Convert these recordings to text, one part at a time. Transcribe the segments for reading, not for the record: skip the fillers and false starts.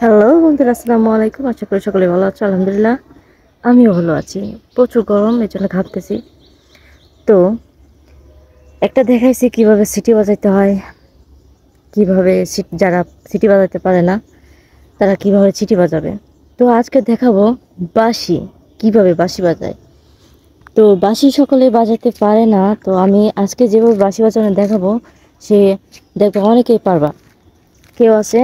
Hello বন্ধুরা, আসসালামু আলাইকুম। আশা করি সকলে ভালো আছো। আলহামদুলিল্লাহ আমিও ভালো আছি। প্রচুর গরম, এই জন্য ঘামতেছি। তো একটা দেখাইছি কিভাবে সিটি বাজাইতে হয়, কিভাবে যারা সিটি বাজাইতে পারে না তারা কিভাবে সিটি বাজাবে। তো আজকে দেখাবো বাঁশি, কিভাবে বাঁশি বাজায়। তো বাঁশি সকলে বাজাতে পারে না, তো আমি আজকে যেভাবে বাঁশি বাজানো দেখাবো সে দেখবে অনেকেই পারবা। কেউ আছে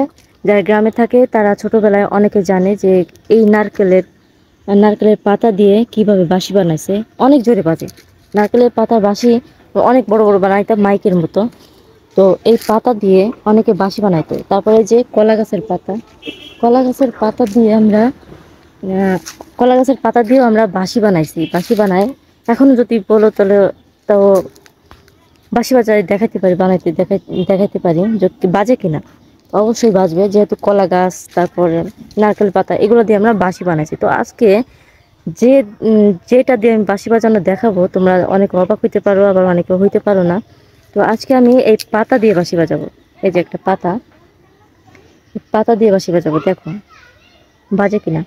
যারা গ্রামে থাকে, তারা ছোটবেলায় অনেকে জানে যে এই নারকেলের পাতা দিয়ে কিভাবে বাঁশি বানাইছে। অনেক জোরে বাজে নারকেলের পাতার বাঁশি, অনেক বড় বড় বানাইতো মাইকের মতো। তো এই পাতা দিয়ে অনেকে বাঁশি বানাইতো। তারপরে যে কলা গাছের পাতা দিয়ে আমরা কলা গাছের পাতা দিয়েও আমরা বাঁশি বানাইছি। বাঁশি বানাই এখনো যদি বলো তাহলে, তো বাঁশি বাজায় দেখাতে পারি, দেখাতে পারি যদি বাজে কিনা। অবশ্যই বাজবে, যেহেতু কলা গাছ তারপরে নারকেল পাতা এগুলো দিয়ে আমরা বাঁশি বানাইছি। তো আজকে যে যেটা দিয়ে আমি বাঁশি বাজানো দেখাবো, তোমরা অনেক অবাক হইতে পারো, আবার অনেকে হইতে পারো না। তো আজকে আমি এই পাতা দিয়ে বাঁশি বাজাবো। এই যে একটা পাতা, পাতা দিয়ে বাঁশি বাজাবো, দেখো বাজে কিনা।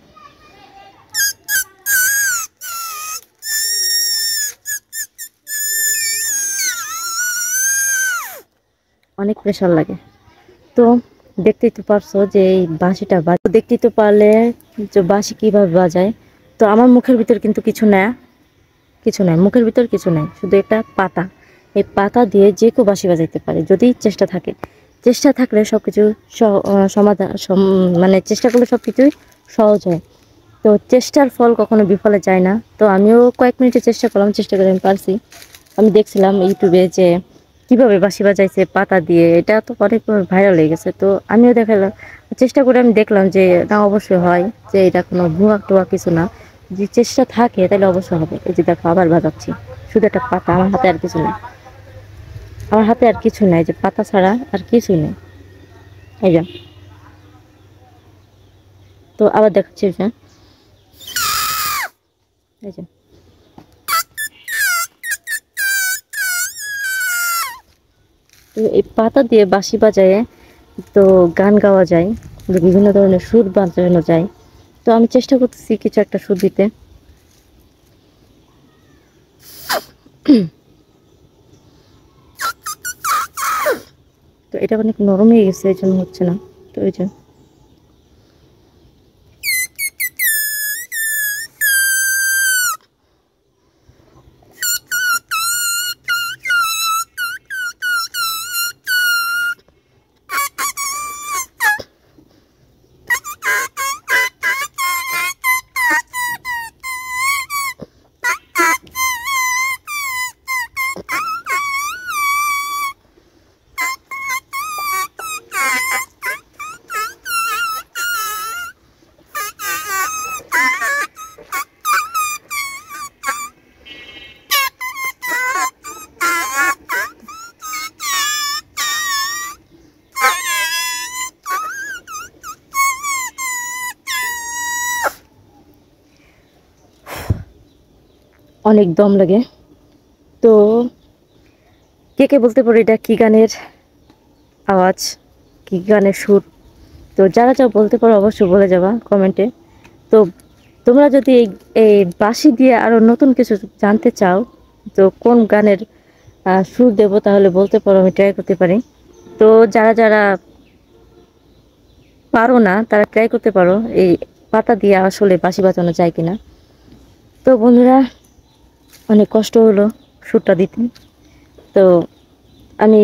অনেক প্রেশার লাগে। তো দেখতেই তো পারছো যে এই বাঁশিটা দেখতেই তো পারলে যে বাঁশি কিভাবে বাজায়। তো আমার মুখের ভিতর কিন্তু কিছু নাই, মুখের ভিতর কিছু নাই, শুধু একটা পাতা। এই পাতা দিয়ে যে কেউ বাঁশি বাজাইতে পারে যদি চেষ্টা থাকে। চেষ্টা থাকলে সব কিছু মানে চেষ্টা করলে সব কিছুই সহজ হয়। তো চেষ্টার ফল কখনো বিফলে যায় না। তো আমিও কয়েক মিনিটে চেষ্টা করলাম, চেষ্টা করে আমি পারছি। আমি দেখছিলাম ইউটিউবে যে কিভাবে বাঁশি বাজাইছে পাতা দিয়ে, এটা তো অনেক ভাইরাল হয়ে গেছে। তো আমিও দেখালাম, চেষ্টা করে আমি দেখলাম যে না, অবশ্যই হয়, যে এটা কোনো ভুয়া টুয়া কিছু না। যে চেষ্টা থাকে তাহলে অবশ্যই হবে। এই যে দেখো আবার বাজাচ্ছি, শুধু একটা পাতা, আমার হাতে আর কিছু নেই। আমার হাতে আর কিছু নাই, যে পাতা ছাড়া আর কিছুই নেই। এই যে, তো আবার দেখাচ্ছি, এই যে এই যে তো এই পাতা দিয়ে বাঁশি বাজায়, তো গান গাওয়া যায়, বিভিন্ন ধরনের সুর বাজানো যায়। তো আমি চেষ্টা করতেছি কিছু একটা সুর দিতে। তো এটা অনেক নরম হয়ে গেছে, এই জন্য হচ্ছে না। তো এই যে অনেক দম লাগে। তো কে কে বলতে পারো এটা কি গানের আওয়াজ, কি গানের সুর? তো যারা যারা বলতে পারো অবশ্যই বলে যাবা কমেন্টে। তো তোমরা যদি এই বাঁশি দিয়ে আরো নতুন কিছু জানতে চাও, তো কোন গানের সুর দেব তাহলে বলতে পারো, আমি ট্রাই করতে পারি। তো যারা যারা পারো না তারা ট্রাই করতে পারো এই পাতা দিয়ে আসলে বাঁশি বাজানো যায় কিনা। তো বন্ধুরা, অনেক কষ্ট হলো সুরটা দিতে। তো আমি